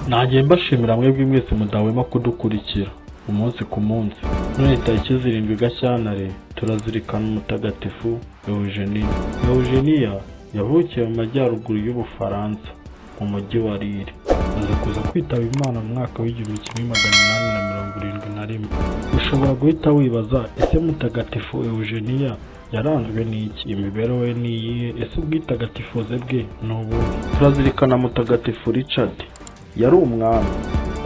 nagiye mbashimira mwebwe mwese mudahwema kudukurikira umunsi ku munsi. None tariki 7 Gashyantare turazirikana umutagatifu Eugenia. Eugenia yavukiye mu majyaruguru y'Ubufaransa mu mujyi wa Lille. Aza kuza kwitaba Imana mu mwaka w'1871. Ushobora guhita wibaza, ese mutagatifu Eugenia yaranzwe n'iki? Imibereho ye ni iyihe? Ese ubwitagatifuze bwe ni ubuhe? Turazirikana mutagatifu Richard. Yari umwami,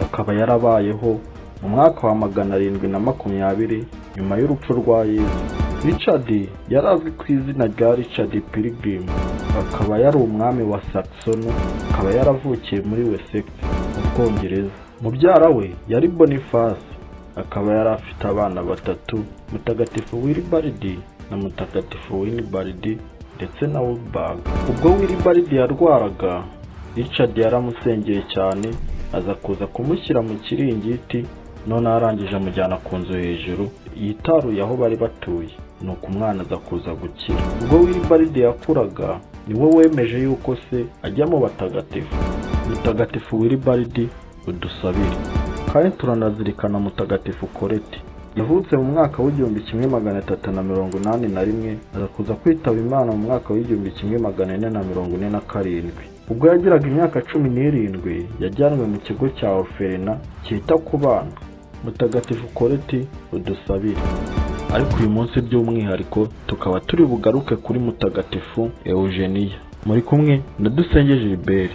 akaba yarabayeho mu mwaka wa 720 nyuma y'urupfu rwa Yesu. Richard yari azwi ku izina rya Richard Pilgrim, akaba yari umwami wa Saxon, akaba yaravukiye muri Wessex mu Bwongereza. Mubyara we yari Boniface, akaba yari afite abana batatu, mutagatifu Willibrord na mutagatifu Winibald ndetse na Wilburg. Ubwo Willibrord yarwaraga, Richard yaramusengeye cyane, aza kuza kumushyira mu kiringiti, none arangije amujyana ku nzu hejuru yitaruye aho bari batuye, nuko umwana aza kuza gukira. Ubwo Willibrord yakuraga, niwe wemeje yuko se ajya mu batagatifu. Mutagatifu Willibrord udusabire. Kandi turanazirikana mutagatifu Colette. Yavutse mu mwaka w'1381, aza kuza kwitaba Imana mu mwaka w'1447. Ubwo yagiraga imyaka 17 yajyanwe mu kigo cya orphelinat cyita ku bana. Mutagatifu Colette udusabire. Ariko uyu munsi by'umwihariko tukaba turi bugaruke kuri mutagatifu Eugenia. Muri kumwe na Dusenge Gilbert.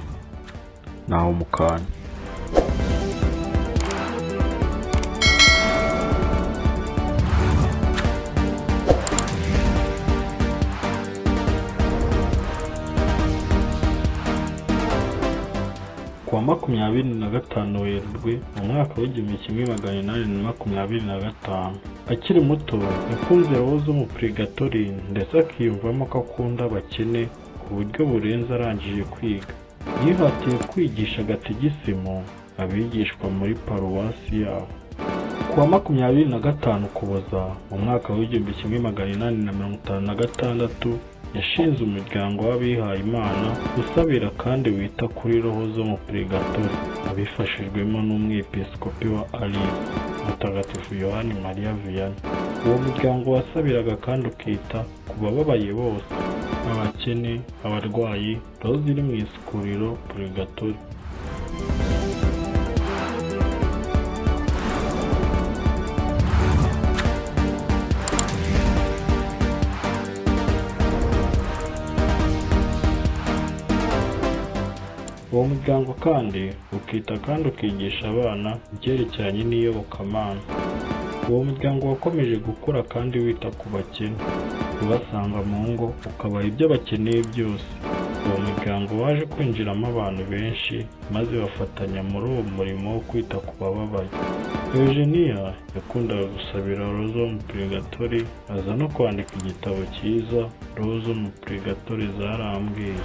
Naho mukanya. Kuwa 25 Werurwe mu mwaka w'1825, akiri muto yakunze roho zo mu purgatori ndetse akiyumvamo ko akunda abakene ku buryo burenze. Arangije kwiga, yihatiye kwigisha gatigisimu abigishwa muri paruwasi yabo. Kuwa 25 Ukuboza mu mwaka w'1856 yashinze umuryango w'abihaye Imana usabira kandi wita kuri roho zo mu purgatori, abifashijwemo n'umwepiskopi wa Arles, mutagatifu Yohani Maria Vianney. Uwo muryango wasabiraga kandi ukita ku bababaye bose, abakene, abarwayi, roho ziri mu isukuriro purgatori. Uwo muryango kandi ukita kandi ukigisha abana ibyerekeranye n'iyobokamana. Uwo muryango wakomeje gukura kandi wita ku bakene, ubasanga mu ngo ukabaha ibyo bakeneye byose. Uwo muryango waje kwinjiramo abantu benshi, maze bafatanya muri uwo murimo wo kwita ku bababaye. Eugenia yakundaga gusabira roho zo mu purgatori, aza no kwandika igitabo cyiza roho zo mu purgatori zarambwiye.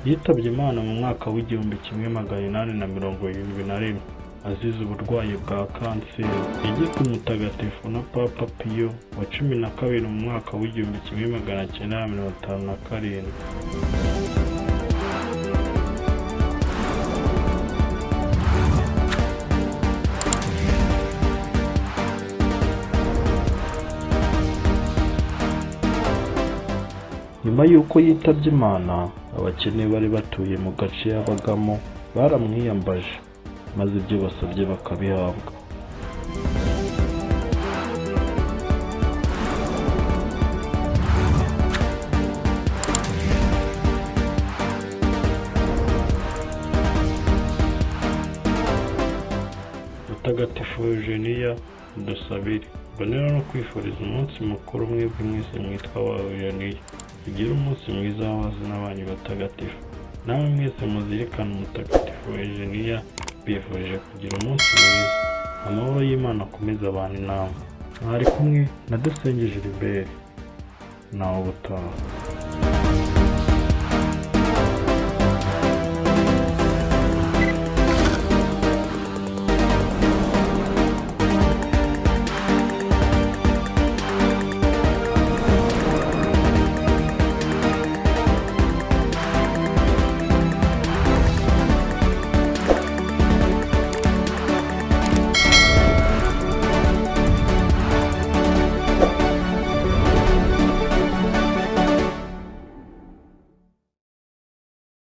Yitabye Imana mu mwaka w'1871 azize uburwayi bwa kanseri. Yagizwe umutagatifu na Papa Pio wa 12 mu mwaka w'1957. Nyuma y'uko yitabye Imana, abakene bari batuye mu gace yabagamo baramwiyambaje, maze ibyo basabye bakabihabwa. Mutagatifu Eugenia udusabire. Mbonera no kwifuriza umunsi mukuru mwebwe mwese mwitwa wa Eugenia. Ugire umunsi mwiza w'abazina banyu batagatifu. Namwe mwese muzirikana umutagatifu Eugenia, bifurije kugira umunsi mwiza. Amahoro y'Imana akomeze abantu namwe. Mwari kumwe na Dusenge Gilbert. Naho ubutaha.